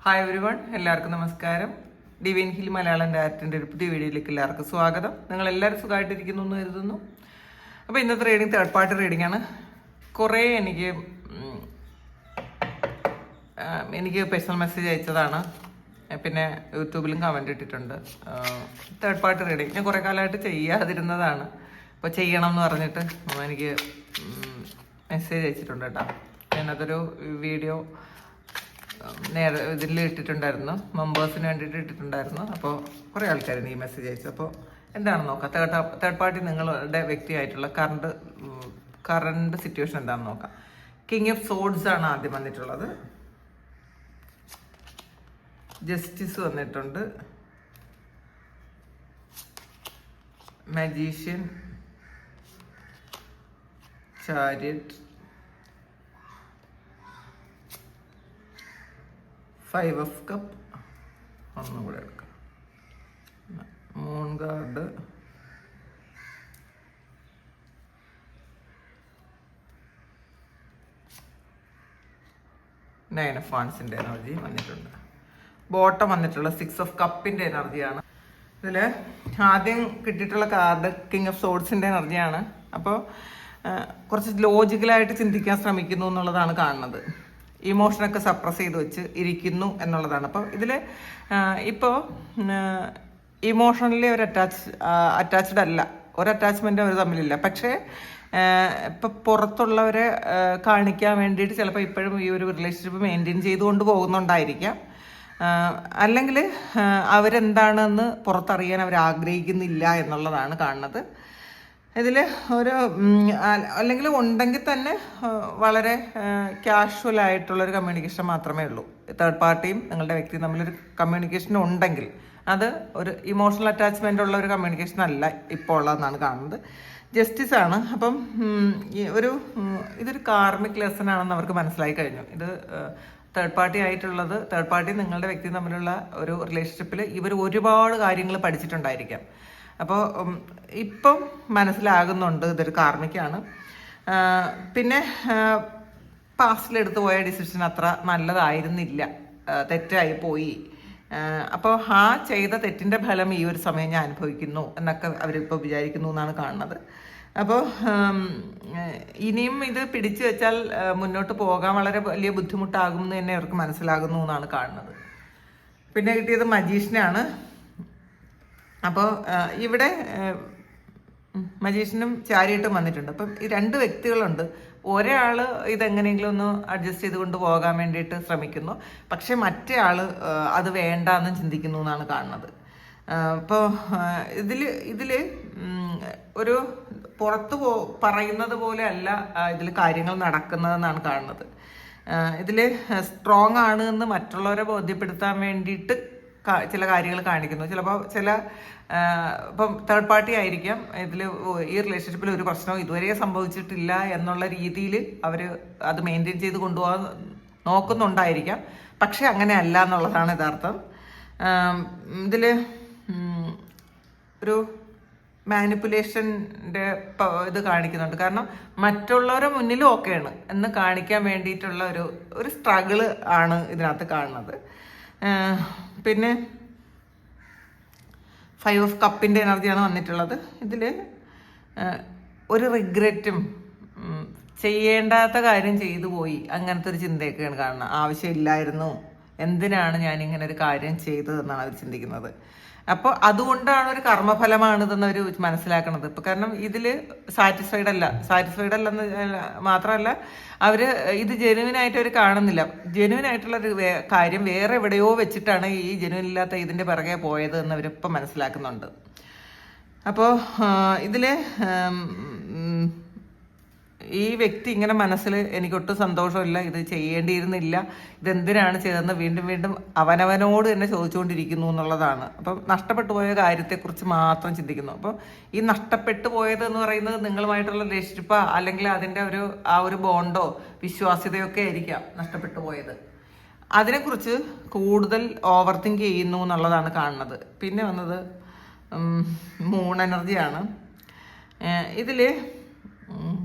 Hi everyone, എല്ലാവർക്കും നമസ്കാരം. Divine hill Malayalam ഡയറക്റ്റിൻ്റെ ഒരു പുതിയ വീഡിയോയിലേക്ക് എല്ലാവർക്കും സ്വാഗതം. നിങ്ങൾ എല്ലാവരും സുഖമായിട്ടിരിക്കുന്നു എന്ന് കരുതുന്നു. അപ്പോൾ ഇന്നത്തെ റീഡിങ് തേർഡ് പാർട്ടി റീഡിംഗ് ആണ്. കുറേ എനിക്ക് പേഴ്സണൽ മെസ്സേജ് അയച്ചതാണ്, പിന്നെ യൂട്യൂബിലും കമൻറ്റ് ഇട്ടിട്ടുണ്ട്. തേർഡ് പാർട്ടി റീഡിങ് ഞാൻ കുറേ കാലമായിട്ട് ചെയ്യാതിരുന്നതാണ്. അപ്പോൾ ചെയ്യണം എന്ന് പറഞ്ഞിട്ട് എനിക്ക് മെസ്സേജ് അയച്ചിട്ടുണ്ട് കേട്ടോ. ഞാനതൊരു വീഡിയോ ഇതിൽ ഇട്ടിട്ടുണ്ടായിരുന്നു, മെമ്പേഴ്സിന് വേണ്ടിയിട്ട് ഇട്ടിട്ടുണ്ടായിരുന്നു. അപ്പോൾ കുറേ ആൾക്കാർ ഈ മെസ്സേജ് അയച്ചു. അപ്പോൾ എന്താണെന്ന് നോക്കാം. തേർഡ് പാർട്ടി നിങ്ങളുടെ വ്യക്തിയായിട്ടുള്ള കറണ്ട് സിറ്റുവേഷൻ എന്താണെന്ന് നോക്കാം. കിങ് ഓഫ് സോഡ്സ് ആണ് ആദ്യം വന്നിട്ടുള്ളത്. ജസ്റ്റിസ് വന്നിട്ടുണ്ട്, മജീഷ്യൻ, ചാരിയറ്റ്, 5 of cup, ഒന്നും കൂടെ എടുക്കാം, മൂൺ കാർഡ്, നയൻ ഓഫ് വാൻസിൻ്റെ എനർജി വന്നിട്ടുണ്ട്. ബോട്ടം വന്നിട്ടുള്ള 6 of കപ്പിൻ്റെ എനർജിയാണ്. ഇതിൽ ആദ്യം കിട്ടിയിട്ടുള്ള കാർഡ് കിങ് ഓഫ് സോഡ്സിൻ്റെ എനർജിയാണ്. അപ്പോൾ കുറച്ച് ലോജിക്കലായിട്ട് ചിന്തിക്കാൻ ശ്രമിക്കുന്നു എന്നുള്ളതാണ് കാണുന്നത്. ഇമോഷനൊക്കെ സപ്രസ് ചെയ്ത് വെച്ച് ഇരിക്കുന്നു എന്നുള്ളതാണ്. അപ്പോൾ ഇതിൽ ഇപ്പോൾ ഇമോഷണലി ഒരു അറ്റാച്ച്ഡ് അല്ല, ഒരു അറ്റാച്ച്മെൻറ്റ് അവർ തമ്മിലില്ല. പക്ഷേ ഇപ്പം പുറത്തുള്ളവരെ കാണിക്കാൻ വേണ്ടിയിട്ട് ചിലപ്പോൾ ഇപ്പോഴും ഈ ഒരു റിലേഷൻഷിപ്പ് മെയിൻറ്റെയിൻ ചെയ്തുകൊണ്ട് പോകുന്നുണ്ടായിരിക്കാം. അല്ലെങ്കിൽ അവരെന്താണെന്ന് പുറത്തറിയാൻ അവർ ആഗ്രഹിക്കുന്നില്ല എന്നുള്ളതാണ് കാണുന്നത്. ഇതിൽ ഒരു അല്ലെങ്കിൽ ഉണ്ടെങ്കിൽ തന്നെ വളരെ കാഷ്വൽ ആയിട്ടുള്ളൊരു കമ്മ്യൂണിക്കേഷൻ മാത്രമേ ഉള്ളൂ. തേർഡ് പാർട്ടിയും നിങ്ങളുടെ വ്യക്തിയും തമ്മിലൊരു കമ്മ്യൂണിക്കേഷൻ ഉണ്ടെങ്കിൽ അത് ഒരു ഇമോഷണൽ അറ്റാച്ച്മെൻ്റ് ഉള്ള ഒരു കമ്മ്യൂണിക്കേഷൻ അല്ല ഇപ്പോൾ ഉള്ളതെന്നാണ് കാണുന്നത്. ജസ്റ്റിസ് ആണ്. അപ്പം ഇതൊരു കാർമിക് ലെസൺ ആണെന്ന് അവർക്ക് മനസ്സിലായി കഴിഞ്ഞു. ഇത് തേർഡ് പാർട്ടി നിങ്ങളുടെ വ്യക്തിയും തമ്മിലുള്ള ഒരു റിലേഷൻഷിപ്പിൽ ഇവർ ഒരുപാട് കാര്യങ്ങൾ പഠിച്ചിട്ടുണ്ടായിരിക്കാം. അപ്പോൾ ഇപ്പം മനസ്സിലാകുന്നുണ്ട് ഇതൊരു കാർമിക്കാണ്. പിന്നെ പാസ്റ്റിലെടുത്ത് പോയ ഡിസിഷൻ അത്ര നല്ലതായിരുന്നില്ല, തെറ്റായി പോയി. അപ്പോൾ ചെയ്ത തെറ്റിൻ്റെ ഫലം ഈ ഒരു സമയം ഞാൻ അനുഭവിക്കുന്നു എന്നൊക്കെ അവരിപ്പോൾ വിചാരിക്കുന്നു എന്നാണ് കാണുന്നത്. അപ്പോൾ ഇനിയും ഇത് പിടിച്ചു വെച്ചാൽ മുന്നോട്ട് പോകാൻ വളരെ വലിയ ബുദ്ധിമുട്ടാകും എന്ന് തന്നെ അവർക്ക് മനസ്സിലാകുന്നു എന്നാണ് കാണുന്നത്. പിന്നെ കിട്ടിയത് മജീഷ്യനാണ്. അപ്പോൾ ഇവിടെ മജീഷ്യനും ചാരിയറ്റും വന്നിട്ടുണ്ട്. അപ്പം ഈ രണ്ട് വ്യക്തികളുണ്ട്. ഒരാൾ ഇതെങ്ങനെയെങ്കിലും ഒന്ന് അഡ്ജസ്റ്റ് ചെയ്തുകൊണ്ട് പോകാൻ വേണ്ടിയിട്ട് ശ്രമിക്കുന്നു, പക്ഷെ മറ്റേ ആൾ അത് വേണ്ടാന്ന് ചിന്തിക്കുന്നു എന്നാണ് കാണുന്നത്. അപ്പോൾ ഇതിൽ ഒരു പുറത്ത് പറയുന്നത് പോലെ അല്ല ഇതിൽ കാര്യങ്ങൾ നടക്കുന്നതെന്നാണ് കാണുന്നത്. ഇതിൽ സ്ട്രോങ് ആണ് എന്ന് മറ്റുള്ളവരെ ബോധ്യപ്പെടുത്താൻ വേണ്ടിയിട്ട് ചില കാര്യങ്ങൾ കാണിക്കുന്നു. ചിലപ്പോൾ ഇപ്പം തേർഡ് പാർട്ടി ആയിരിക്കാം ഇതിൽ ഈ റിലേഷൻഷിപ്പിൽ ഒരു പ്രശ്നവും ഇതുവരെ സംഭവിച്ചിട്ടില്ല എന്നുള്ള രീതിയിൽ അവർ അത് മെയിൻറ്റെയിൻ ചെയ്ത് കൊണ്ടുപോകാൻ നോക്കുന്നുണ്ടായിരിക്കാം. പക്ഷെ അങ്ങനെ അല്ല എന്നുള്ളതാണ് യഥാർത്ഥം. ഇതിൽ ഒരു മാനിപ്പുലേഷൻ്റെ ഇത് കാണിക്കുന്നുണ്ട്. കാരണം മറ്റുള്ളവരുടെ മുന്നിലും ഓക്കെയാണ് എന്ന് കാണിക്കാൻ വേണ്ടിയിട്ടുള്ള ഒരു സ്ട്രഗിള് ആണ് ഇതിനകത്ത് കാണുന്നത്. പിന്നെ 5 of കപ്പിൻ്റെ എനർജിയാണ് വന്നിട്ടുള്ളത്. ഇതിൽ ഒരു റിഗ്രറ്റും ചെയ്യേണ്ടാത്ത കാര്യം ചെയ്തു പോയി അങ്ങനത്തെ ഒരു ചിന്തയൊക്കെയാണ് കാണുന്നത്. ആവശ്യമില്ലായിരുന്നു, എന്തിനാണ് ഞാനിങ്ങനെ ഒരു കാര്യം ചെയ്തതെന്നാണ് അവർ ചിന്തിക്കുന്നത്. അപ്പോൾ അതുകൊണ്ടാണ് ഒരു കർമ്മഫലമാണിതെന്ന് അവർ മനസ്സിലാക്കണത്. ഇപ്പം കാരണം ഇതിൽ സാറ്റിസ്ഫൈഡ് അല്ലെന്ന് മാത്രമല്ല അവർ ഇത് ജെനുവിനായിട്ട് അവർ കാണുന്നില്ല. ജെനുവിനായിട്ടുള്ളൊരു കാര്യം വേറെ എവിടെയോ വെച്ചിട്ടാണ് ഈ ജെനുവിനില്ലാത്ത ഇതിൻ്റെ പിറകെ പോയത് എന്ന് അവരിപ്പം മനസ്സിലാക്കുന്നുണ്ട്. അപ്പോൾ ഇതിൽ ഈ വ്യക്തി ഇങ്ങനെ മനസ്സിൽ എനിക്കൊട്ടും സന്തോഷമില്ല, ഇത് ചെയ്യേണ്ടിയിരുന്നില്ല, ഇതെന്തിനാണ് ചെയ്തതെന്ന് വീണ്ടും വീണ്ടും അവനവനോട് തന്നെ ചോദിച്ചുകൊണ്ടിരിക്കുന്നു എന്നുള്ളതാണ്. അപ്പം നഷ്ടപ്പെട്ടു പോയ കാര്യത്തെക്കുറിച്ച് മാത്രം ചിന്തിക്കുന്നു. അപ്പോൾ ഈ നഷ്ടപ്പെട്ടു പോയത് എന്ന് പറയുന്നത് നിങ്ങളുമായിട്ടുള്ള റിലേഷൻഷിപ്പോ അല്ലെങ്കിൽ അതിൻ്റെ ഒരു ബോണ്ടോ വിശ്വാസ്യതയോ ഒക്കെ ആയിരിക്കാം നഷ്ടപ്പെട്ടു പോയത്. അതിനെക്കുറിച്ച് കൂടുതൽ ഓവർ തിങ്ക് ചെയ്യുന്നു എന്നുള്ളതാണ് കാണുന്നത്. പിന്നെ വന്നത് മൂൺ എനർജിയാണ്. ഇതിൽ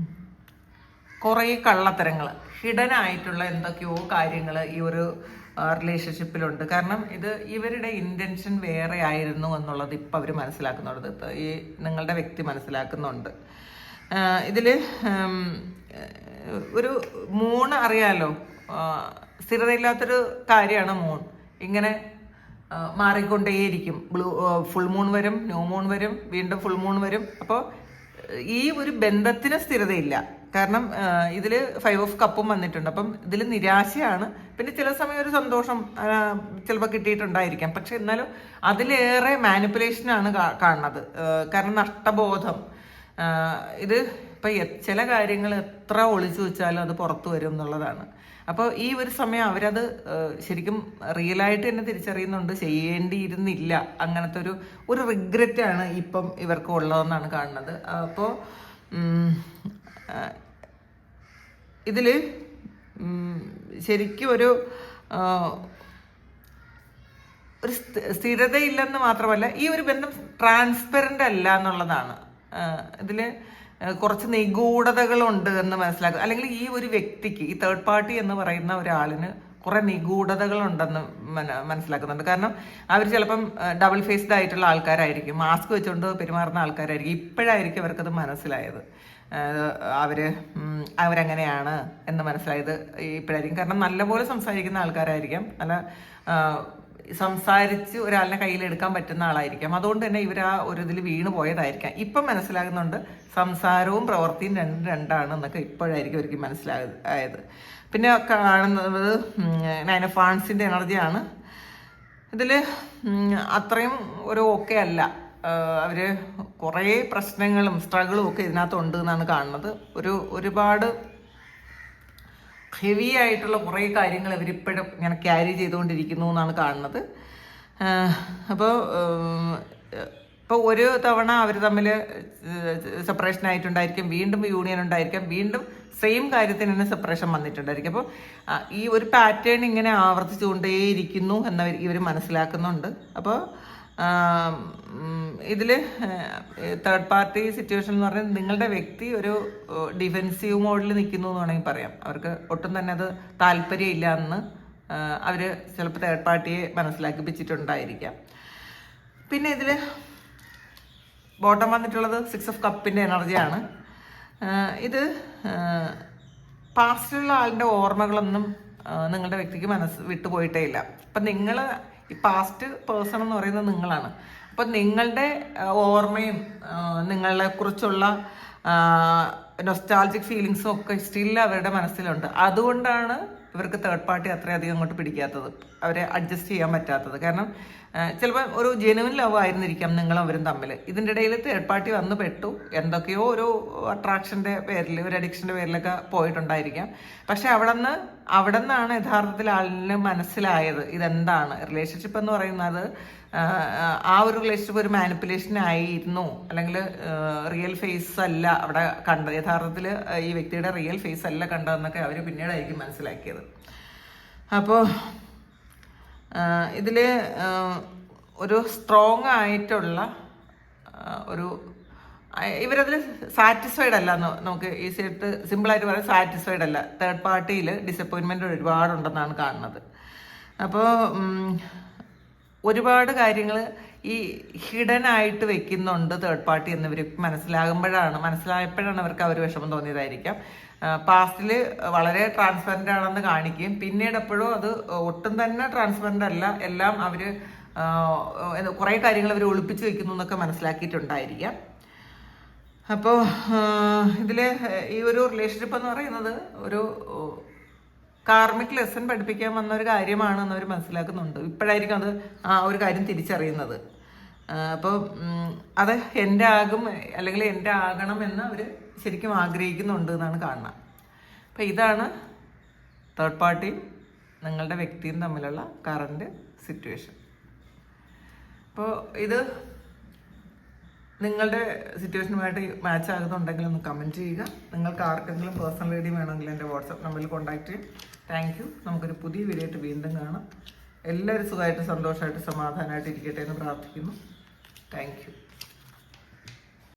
കുറേ കള്ളത്തരങ്ങൾ, ഹിഡൻ ആയിട്ടുള്ള എന്തൊക്കെയോ കാര്യങ്ങൾ ഈ ഒരു റിലേഷൻഷിപ്പിലുണ്ട്. കാരണം ഇത് ഇവരുടെ ഇൻറ്റൻഷൻ വേറെ ആയിരുന്നു എന്നുള്ളത് ഇപ്പം അവർ മനസ്സിലാക്കുന്നുണ്ട്, ഈ നിങ്ങളുടെ വ്യക്തി മനസ്സിലാക്കുന്നുണ്ട്. ഇതിൽ ഒരു മൂൺ അറിയാലോ, സ്ഥിരതയില്ലാത്തൊരു കാര്യമാണ് മൂൺ. ഇങ്ങനെ മാറിക്കൊണ്ടേയിരിക്കും. ഫുൾ മൂൺ വരും, ന്യൂ മൂൺ വരും, വീണ്ടും ഫുൾ മൂൺ വരും. അപ്പോൾ ഈ ഒരു ബന്ധത്തിന് സ്ഥിരതയില്ല. കാരണം ഇതിൽ 5 ഓഫ് കപ്പും വന്നിട്ടുണ്ട്. അപ്പം ഇതിൽ നിരാശയാണ്. പിന്നെ ചില സമയം ഒരു സന്തോഷം ചിലപ്പോൾ കിട്ടിയിട്ടുണ്ടായിരിക്കാം. പക്ഷെ എന്നാലും അതിലേറെ മാനിപ്പുലേഷനാണ് കാണുന്നത്. കാരണം നഷ്ടബോധം. ഇത് ഇപ്പം ചില കാര്യങ്ങൾ എത്ര ഒളിച്ചു വെച്ചാലും അത് പുറത്തു വരും എന്നുള്ളതാണ്. അപ്പോൾ ഈ ഒരു സമയം അവരത് ശരിക്കും റിയലായിട്ട് തന്നെ തിരിച്ചറിയുന്നുണ്ട്, ചെയ്യേണ്ടിയിരുന്നില്ല. അങ്ങനത്തെ ഒരു റിഗ്രറ്റാണ് ഇപ്പം ഇവർക്ക് ഉള്ളതെന്നാണ് കാണുന്നത്. അപ്പോൾ ഇതിൽ ശരിക്കും ഒരു സ്ഥിരതയില്ലെന്ന് മാത്രമല്ല, ഈ ഒരു ബന്ധം ട്രാൻസ്പെറൻ്റ് അല്ല എന്നുള്ളതാണ്. ഇതിൽ കുറച്ച് നിഗൂഢതകളുണ്ട് എന്ന് മനസ്സിലാക്കുക. അല്ലെങ്കിൽ ഈ ഒരു വ്യക്തിക്ക്, ഈ തേർഡ് പാർട്ടി എന്ന് പറയുന്ന ഒരാളിന് കുറെ നിഗൂഢതകളുണ്ടെന്ന് മനസ്സിലാക്കുന്നുണ്ട്. കാരണം അവർ ചിലപ്പം ഡബിൾ ഫേസ്ഡ് ആയിട്ടുള്ള ആൾക്കാരായിരിക്കും, മാസ്ക് വെച്ചുകൊണ്ട് പെരുമാറുന്ന ആൾക്കാരായിരിക്കും. ഇപ്പോഴായിരിക്കും അവർക്കത് മനസ്സിലായത്, അവരങ്ങനെയാണ് എന്ന് മനസ്സിലായത് ഇപ്പോഴായിരിക്കും. കാരണം നല്ലപോലെ സംസാരിക്കുന്ന ആൾക്കാരായിരിക്കാം, നല്ല സംസാരിച്ച് ഒരാളിനെ കയ്യിലെടുക്കാൻ പറ്റുന്ന ആളായിരിക്കാം. അതുകൊണ്ട് തന്നെ ഇവർ ആ ഒരു ഇതിൽ വീണ് പോയതായിരിക്കാം. ഇപ്പം മനസ്സിലാകുന്നുണ്ട് സംസാരവും പ്രവൃത്തിയും രണ്ടാണ് എന്നൊക്കെ ഇപ്പോഴായിരിക്കും അവർക്ക് മനസ്സിലായത്. പിന്നെ കാണുന്നത് 9 ഓഫ് വാൻഡ്സിൻ്റെ എനർജിയാണ്. ഇതിൽ അത്രയും ഒരു ഓക്കെ അല്ല. അവർ കുറേ പ്രശ്നങ്ങളും സ്ട്രഗിളും ഒക്കെ ഇതിനകത്തുണ്ട് എന്നാണ് കാണുന്നത്. ഒരുപാട് ഹെവി ആയിട്ടുള്ള കുറേ കാര്യങ്ങൾ ഇവരിപ്പോഴും ഇങ്ങനെ ക്യാരി ചെയ്തുകൊണ്ടിരിക്കുന്നു എന്നാണ് കാണുന്നത്. ഇപ്പോൾ ഒരു തവണ അവർ തമ്മിൽ സെപ്പറേഷൻ ആയിട്ടുണ്ടായിരിക്കും, വീണ്ടും യൂണിയൻ ഉണ്ടായിരിക്കാം, വീണ്ടും സെയിം കാര്യത്തിന് തന്നെ സെപ്പറേഷൻ വന്നിട്ടുണ്ടായിരിക്കും. അപ്പോൾ ഈ ഒരു പാറ്റേൺ ഇങ്ങനെ ആവർത്തിച്ചുകൊണ്ടേയിരിക്കുന്നു എന്ന് ഇവർ മനസ്സിലാക്കുന്നുണ്ട്. അപ്പോൾ ഇതിൽ തേർഡ് പാർട്ടി സിറ്റുവേഷൻ എന്ന് പറഞ്ഞാൽ നിങ്ങളുടെ വ്യക്തി ഒരു ഡിഫെൻസീവ് മോഡിൽ നിൽക്കുന്നു എന്ന് വേണമെങ്കിൽ പറയാം. അവർക്ക് ഒട്ടും തന്നെ അത് താല്പര്യമില്ല എന്ന് അവർ ചിലപ്പോൾ തേർഡ് പാർട്ടിയെ മനസ്സിലാക്കിപ്പിച്ചിട്ടുണ്ടായിരിക്കാം. പിന്നെ ഇതിൽ ബോട്ടം വന്നിട്ടുള്ളത് 6 ഓഫ് കപ്പിൻ്റെ എനർജിയാണ്. ഇത് പാസ്റ്റിലുള്ള ആളിൻ്റെ ഓർമ്മകളൊന്നും നിങ്ങളുടെ വ്യക്തിക്ക് വിട്ടുപോയിട്ടേ ഇല്ല. അപ്പം നിങ്ങൾ ഈ പാസ്റ്റ് പേഴ്സൺ എന്ന് പറയുന്നത് നിങ്ങളാണ്. അപ്പം നിങ്ങളുടെ ഓർമ്മയും നിങ്ങളെക്കുറിച്ചുള്ള നൊസ്റ്റാൾജിക് ഫീലിങ്സും ഒക്കെ സ്റ്റിൽ അവരുടെ മനസ്സിലുണ്ട്. അതുകൊണ്ടാണ് ഇവർക്ക് തേർഡ് പാർട്ടി അത്രയധികം അങ്ങോട്ട് പിടിക്കാത്തത്, അവരെ അഡ്ജസ്റ്റ് ചെയ്യാൻ പറ്റാത്തത്. കാരണം ചിലപ്പോൾ ഒരു ജെനുവിൻ ലവ് ആയിരുന്നിരിക്കാം നിങ്ങളും അവരും തമ്മിൽ. ഇതിൻ്റെ ഇടയിൽ തേർഡ് പാർട്ടി വന്ന് പെട്ടു, എന്തൊക്കെയോ ഒരു അട്രാക്ഷൻ്റെ പേരിൽ, ഒരു അഡിക്ഷൻ്റെ പേരിലൊക്കെ പോയിട്ടുണ്ടായിരിക്കാം. പക്ഷെ അവിടെ നിന്നാണ് യഥാർത്ഥത്തിൽ ആളിന് മനസ്സിലായത് ഇതെന്താണ് റിലേഷൻഷിപ്പ് എന്ന് പറയുന്നത്. ആ ഒരു റിലേഷൻഷിപ്പ് ഒരു മാനിപ്പുലേഷൻ ആയിരുന്നു, അല്ലെങ്കിൽ റിയൽ ഫേസ് അല്ല അവിടെ കണ്ടത്, യഥാർത്ഥത്തിൽ ഈ വ്യക്തിയുടെ റിയൽ ഫേസ് അല്ല കണ്ടതെന്നൊക്കെ അവർ പിന്നീടായിരിക്കും മനസ്സിലാക്കിയത്. അപ്പോൾ ഇതിൽ ഒരു സ്ട്രോങ് ആയിട്ടുള്ള ഇവരതിൽ സാറ്റിസ്ഫൈഡ് അല്ല എന്ന് നമുക്ക് ഈസിയായിട്ട് സിമ്പിളായിട്ട് പറയാം. സാറ്റിസ്ഫൈഡ് അല്ല. തേർഡ് പാർട്ടിയിൽ ഡിസപ്പോയിൻമെൻ്റ് ഒരുപാടുണ്ടെന്നാണ് കാണുന്നത്. അപ്പോൾ ഒരുപാട് കാര്യങ്ങൾ ഈ ഹിഡൻ ആയിട്ട് വെക്കുന്നുണ്ട് തേർഡ് പാർട്ടി എന്നിവർ മനസ്സിലായപ്പോഴാണ് അവർക്ക് ആ ഒരു വിഷമം തോന്നിയതായിരിക്കാം. പാസ്റ്റിൽ വളരെ ട്രാൻസ്പെറൻ്റ് ആണെന്ന് കാണിക്കുകയും പിന്നീട് എപ്പോഴും അത് ഒട്ടും തന്നെ ട്രാൻസ്പെറൻ്റ് അല്ല, എല്ലാം അവർ കുറേ കാര്യങ്ങൾ അവർ ഒളിപ്പിച്ച് വെക്കുന്നു എന്നൊക്കെ മനസ്സിലാക്കിയിട്ടുണ്ടായിരിക്കാം. അപ്പോൾ ഇതിൽ ഈ ഒരു റിലേഷൻഷിപ്പ് എന്ന് പറയുന്നത് ഒരു കാർമിക് ലെസൺ പഠിപ്പിക്കാൻ വന്ന ഒരു കാര്യമാണെന്ന് അവർ മനസ്സിലാക്കുന്നുണ്ട്. ഇപ്പോഴായിരിക്കും അത് ആ ഒരു കാര്യം തിരിച്ചറിയുന്നത്. അപ്പോൾ അത് എൻ്റെ ആകും അല്ലെങ്കിൽ എൻ്റെ ആകണം എന്ന് അവർ ശരിക്കും ആഗ്രഹിക്കുന്നുണ്ട് എന്നാണ് കാണുന്നത്. അപ്പോൾ ഇതാണ് തേർഡ് പാർട്ടിയും നിങ്ങളുടെ വ്യക്തിയും തമ്മിലുള്ള കറണ്ട് സിറ്റുവേഷൻ. അപ്പോൾ ഇത് നിങ്ങളുടെ സിറ്റുവേഷനുമായിട്ട് മാച്ച് ആകുന്നുണ്ടെങ്കിൽ ഒന്ന് കമൻറ്റ് ചെയ്യുക. നിങ്ങൾക്ക് ആർക്കെങ്കിലും പേഴ്സണൽ റീഡിംഗ് വേണമെങ്കിൽ എൻ്റെ വാട്സാപ്പ് നമ്പറിൽ കോൺടാക്ട് ചെയ്യും. Thank you. നമുക്കൊരു പുതിയ വീഡിയോ ആയിട്ട് വീണ്ടും കാണാം. എല്ലാവരും സുഖമായിട്ട് സന്തോഷമായിട്ട് സമാധാനമായിട്ട് ഇരിക്കട്ടെ എന്ന് പ്രാർത്ഥിക്കുന്നു. Thank you.